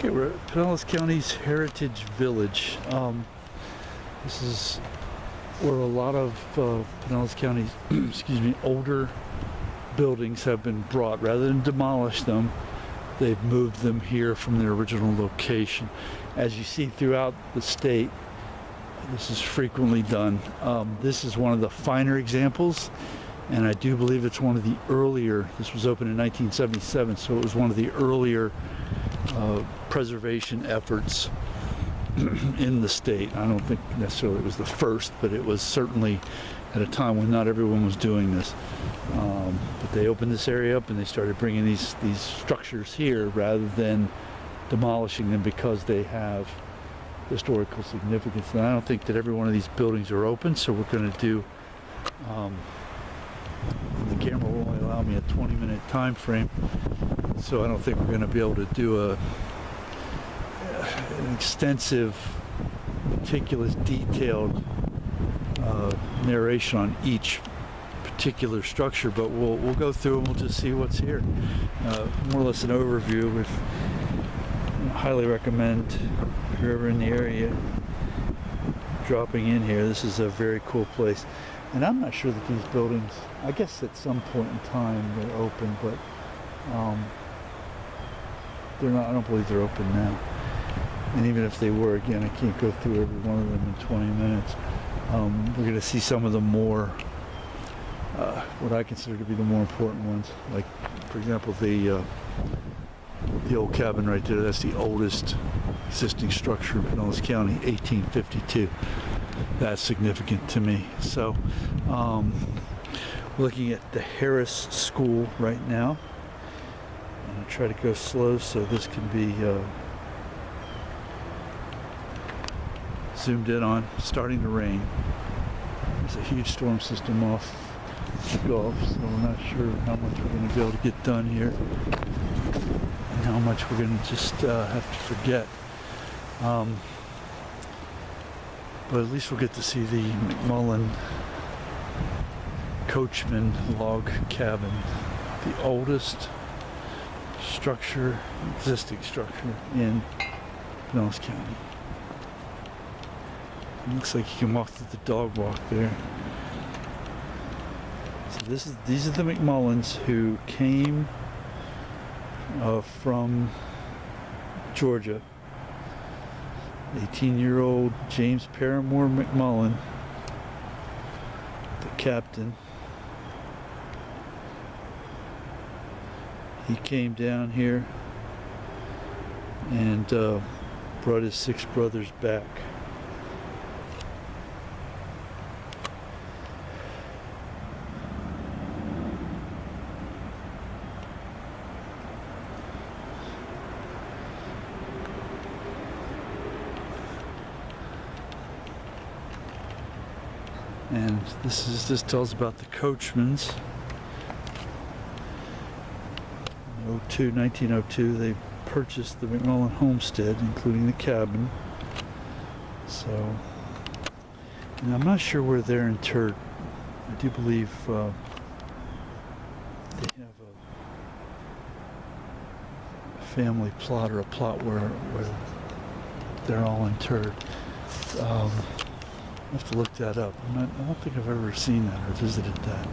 Okay, we're at Pinellas County's Heritage Village. This is where a lot of Pinellas County's, excuse me, older buildings have been brought. Rather than demolish them, they've moved them here from their original location. As you see throughout the state, this is frequently done. This is one of the finer examples, and I do believe it's one of the earlier. This was opened in 1977, so it was one of the earlier preservation efforts in the state. I don't think necessarily it was the first, but it was certainly at a time when not everyone was doing this. But they opened this area up and they started bringing these structures here rather than demolishing them because they have historical significance. And I don't think that every one of these buildings are open, so we're going to do, the camera will only allow me a 20-minute time frame, so I don't think we're going to be able to do an extensive, meticulous, detailed narration on each particular structure, but we'll go through and we'll just see what's here. More or less an overview. With highly recommend if you're ever in the area dropping in here. This is a very cool place, and I'm not sure that these buildings, I guess at some point in time they're open, but they're not. I don't believe they're open now. And even if they were, again, I can't go through every one of them in 20 minutes. We're going to see some of the more, what I consider to be the more important ones. Like, for example, the old cabin right there. That's the oldest existing structure in Pinellas County, 1852. That's significant to me. So, we're looking at the Harris School right now. I'm going to try to go slow so this can be zoomed in on. It's starting to rain. There's a huge storm system off the Gulf, so we're not sure how much we're going to be able to get done here and how much we're going to just have to forget. But at least we'll get to see the McMullen Coachman log cabin, the oldest structure, existing structure in Pinellas County. It looks like you can walk through the dog walk there. So these are the McMullens who came from Georgia. 18-year-old James Paramore McMullen, the captain. He came down here and brought his 6 brothers back. And this tells about the Coachmans. In 1902, they purchased the McMullen homestead, including the cabin. So, and I'm not sure where they're interred. I do believe they have a family plot or a plot where they're all interred. I have to look that up. I don't think I've ever seen that or visited that.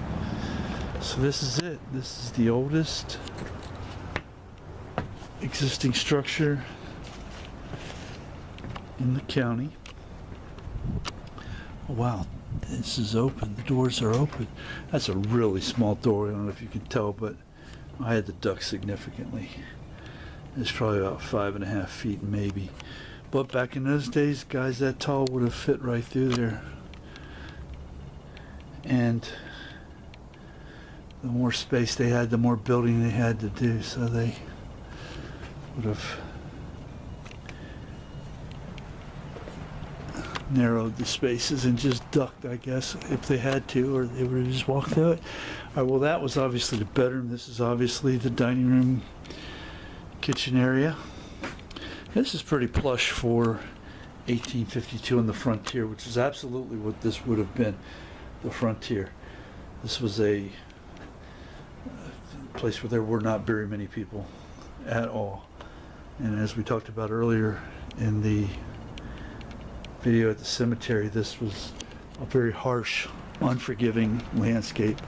So this is it. This is the oldest existing structure in the county. Oh, wow, this is open. The doors are open. That's a really small door. I don't know if you can tell, but I had to duck significantly. It's probably about 5.5 feet maybe. But back in those days, guys that tall would have fit right through there. And the more space they had, the more building they had to do. So they would have narrowed the spaces and just ducked, I guess, if they had to, or they would have just walked through it. All right, well, that was obviously the bedroom. This is obviously the dining room, kitchen area. This is pretty plush for 1852 in the frontier, which is absolutely what this would have been, the frontier. This was a place where there were not very many people at all. And as we talked about earlier in the video at the cemetery, this was a very harsh, unforgiving landscape.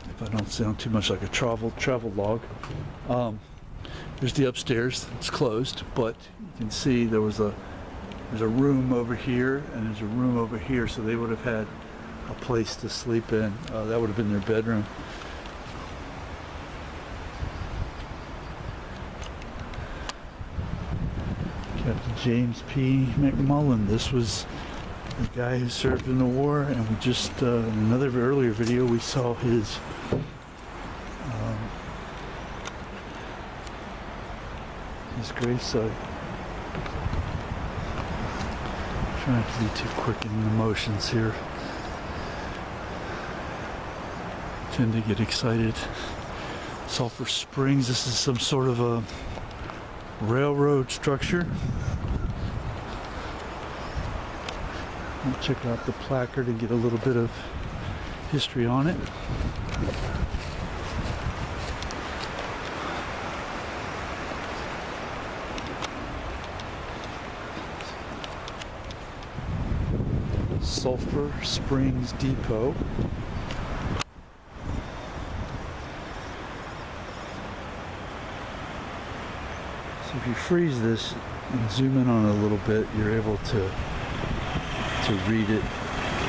If I don't sound too much like a travel log. There's the upstairs. It's closed, but you can see there's a room over here and there's a room over here, so they would have had a place to sleep in. That would have been their bedroom. Captain James P. McMullen. This was the guy who served in the war, and we just in another earlier video we saw his gravesite. Trying to be too quick in the motions here. Tend to get excited. Sulphur Springs. This is some sort of a railroad structure. I'll check out the placard and get a little bit of history on it. Sulphur Springs Depot. So if you freeze this and zoom in on it a little bit, you're able to read it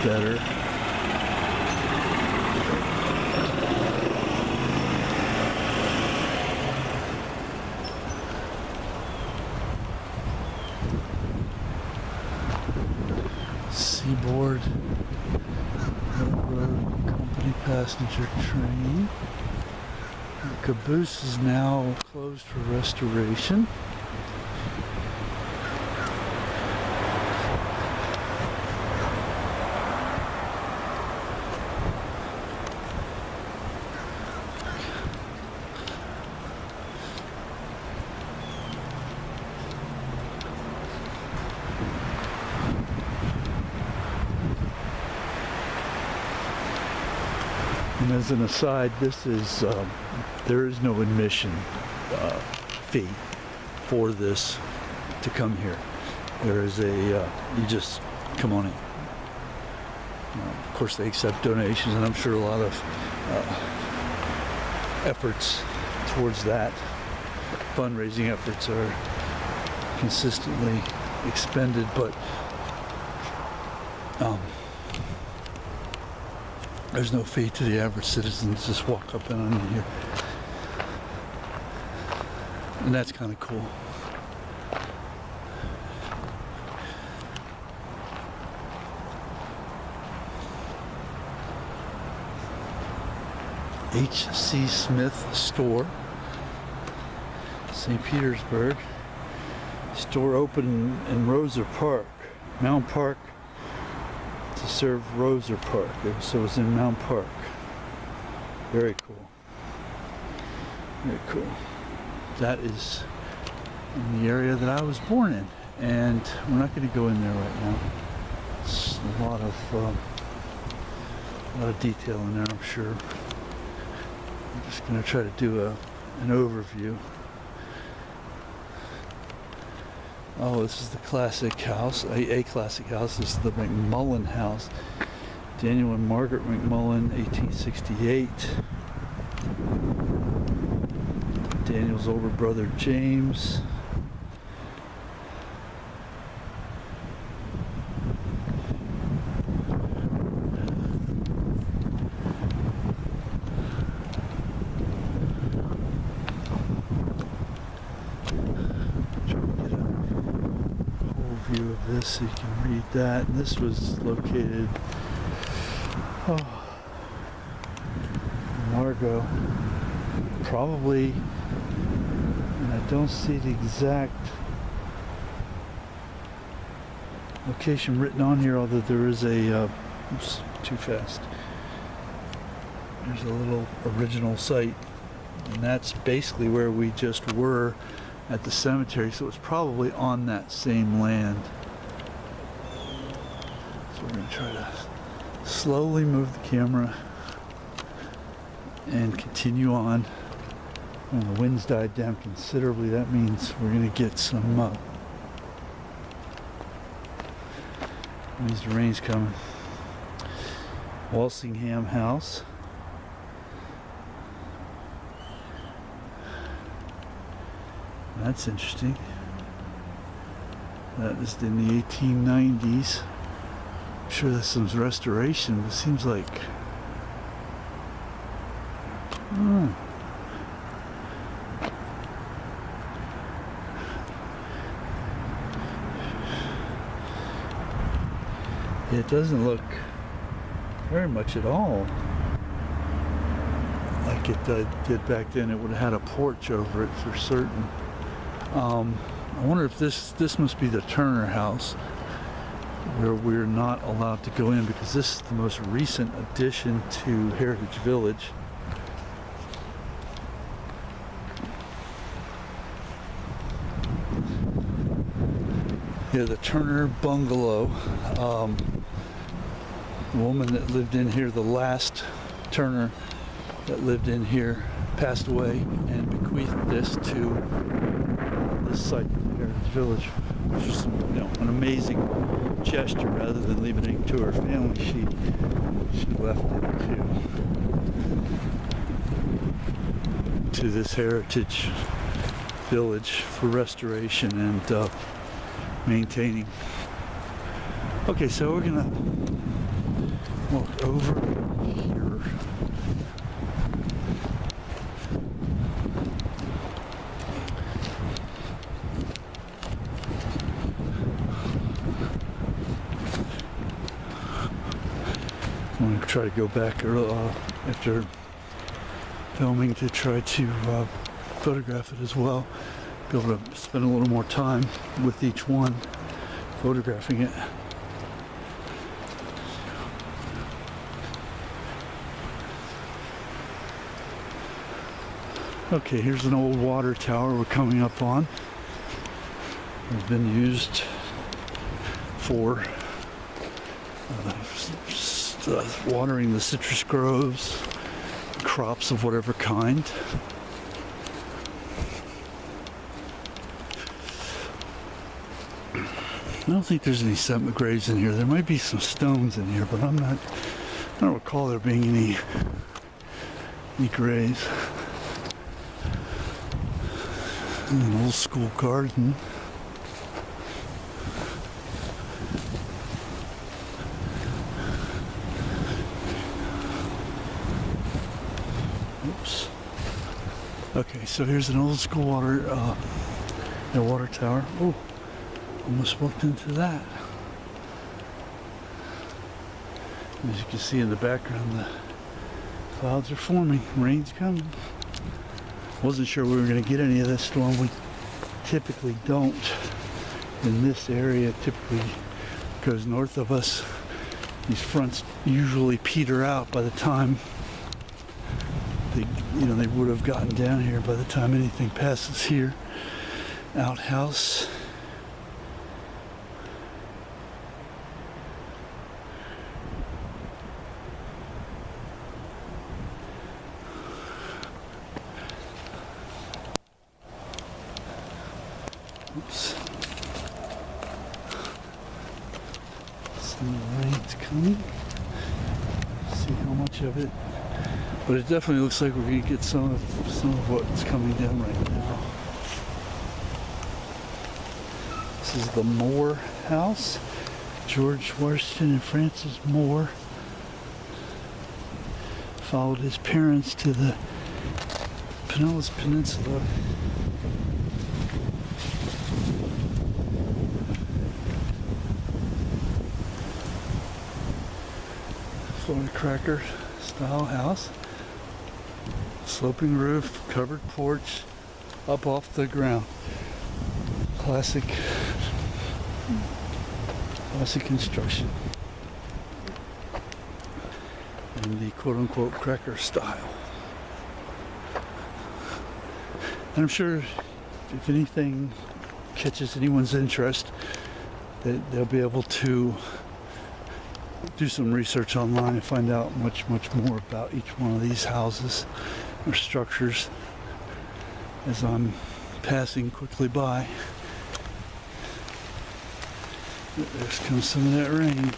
better. Seaboard Railroad Company passenger train. The caboose is now closed for restoration. And as an aside, this is there is no admission fee for this to come here. There is a you just come on in. Of course, they accept donations, and I'm sure a lot of efforts towards that, fundraising efforts, are consistently expended, but there's no fee to the average citizen. Just walk up and under here. And that's kind of cool. H.C. Smith store, St. Petersburg. Store open in Roser Park, Mount Park, to serve Roser Park. So it was in Mount Park. Very cool. Very cool. That is in the area that I was born in, and we're not going to go in there right now. It's a lot of detail in there, I'm sure. I'm just going to try to do an overview. Oh, this is the classic house, a classic house. This is the McMullen house. Daniel and Margaret McMullen, 1868. Daniel's older brother, James. View of this so you can read that. And this was located Margot, probably, and I don't see the exact location written on here, although there is a oops, too fast. There's a little original site, and that's basically where we just were at the cemetery, so it's probably on that same land. So we're going to try to slowly move the camera and continue on And the wind's died down considerably. That means we're going to get some means the rain's coming. Walsingham House. That's interesting. That is in the 1890s. I'm sure that's some restoration, but it seems like it doesn't look very much at all like it did back then. It would have had a porch over it for certain. I wonder if this must be the Turner house, where we're not allowed to go in because this is the most recent addition to Heritage Village. Yeah, the Turner bungalow. The woman that lived in here, the last Turner that lived in here, passed away and bequeathed this to this site, Heritage Village, which is, an amazing gesture. Rather than leaving it to her family, she left it to this Heritage Village for restoration and maintaining. Okay, so we're gonna walk over here. I'm gonna try to go back after filming to try to photograph it as well. Be able to spend a little more time with each one, photographing it. Okay, here's an old water tower we're coming up on. It's been used for watering the citrus groves, crops of whatever kind. I don't think there's any septic graves in here. There might be some stones in here, but I don't recall there being any graves. An old school garden. Oops. Okay, so here's an old school water tower. Oh, almost walked into that. As you can see in the background, the clouds are forming. Rain's coming. Wasn't sure we were going to get any of this storm. We typically don't in this area. Typically goes north of us. These fronts usually peter out by the time they would have gotten down here by the time anything passes here. Outhouse. Oops. Some rain's coming. See how much of it. But it definitely looks like we're going to get some of what's coming down right now. This is the Moore house. George Washington and Frances Moore followed his parents to the Pinellas Peninsula. Florida Cracker style house. Sloping roof, covered porch, up off the ground. Classic construction. In the quote-unquote cracker style. And I'm sure if anything catches anyone's interest, that they'll be able to do some research online and find out much more about each one of these houses or structures. as I'm passing quickly by. There comes some of that rain.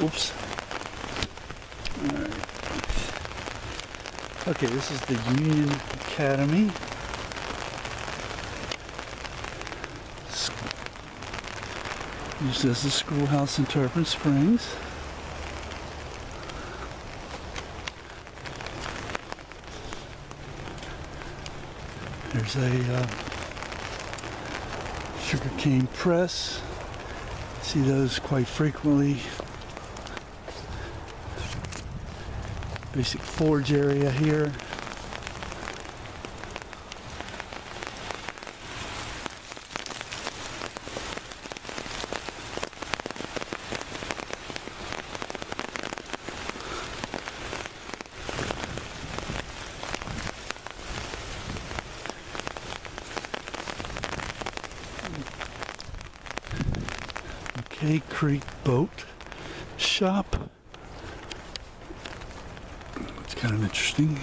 Oops. All right. Okay, this is the Union Academy. Used as a schoolhouse in Tarpon Springs. There's a sugarcane press. See those quite frequently. Basic forge area here. McKay Creek Boat Shop. It's kind of interesting.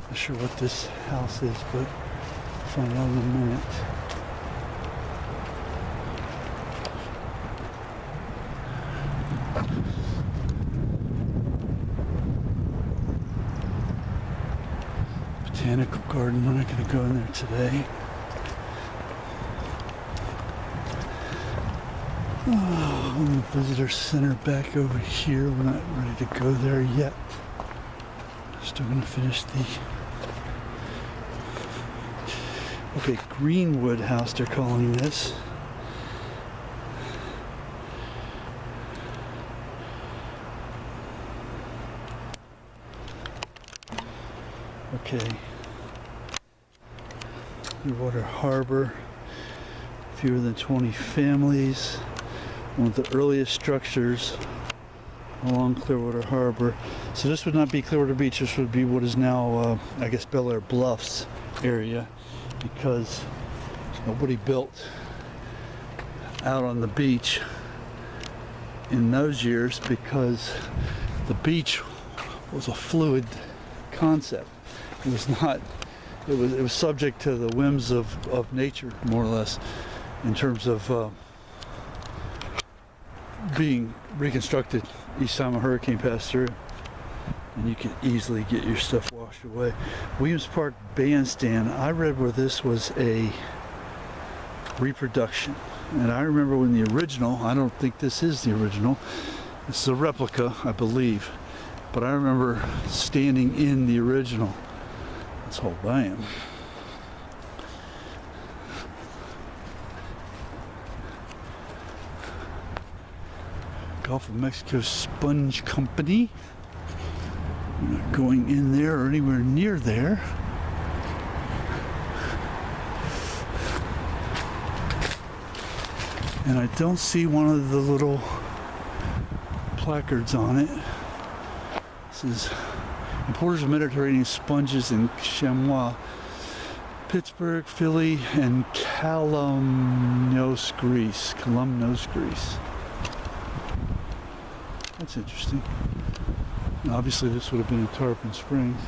Not sure what this house is, but I'll find out in a minute. Botanical garden, we're not going to go in there today. Oh, visitor center back over here. We're not ready to go there yet. Still going to finish the... Okay, Greenwood House they're calling this. Okay. Clearwater Harbor, fewer than 20 families. One of the earliest structures along Clearwater Harbor. So this would not be Clearwater Beach, this would be what is now, I guess, Bel Air Bluffs area, because nobody built out on the beach in those years because the beach was a fluid concept. It was not, it was subject to the whims of nature, more or less, in terms of being reconstructed each time a hurricane passed through. And you could easily get your stuff washed away. Williams Park Bandstand, I read where this was a reproduction. And I remember when the original, I don't think this is the original, it's a replica, I believe. But I remember standing in the original. That's how old I am. Gulf of Mexico Sponge Company. We're not going in there or anywhere near there. And I don't see one of the little placards on it. This is importers of Mediterranean sponges in chamois, Pittsburgh, Philly, and Kalymnos, Greece. That's interesting. And obviously this would have been in Tarpon Springs.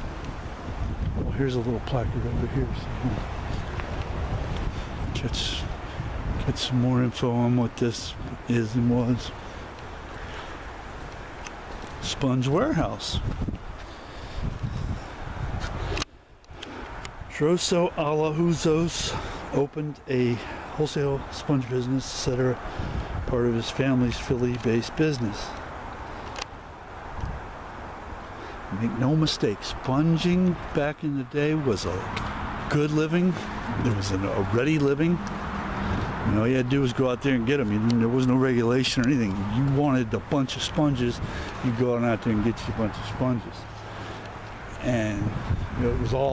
Well, here's a little placard over here. So get some more info on what this is and was. Sponge Warehouse. Droso Alahouzos opened a wholesale sponge business, etc., part of his family's Philly-based business. Make no mistake, sponging back in the day was a good living. It was a ready living. You know, all you had to do was go out there and get them. There was no regulation or anything. You wanted a bunch of sponges, you go out there and get you a bunch of sponges. and you know, it was all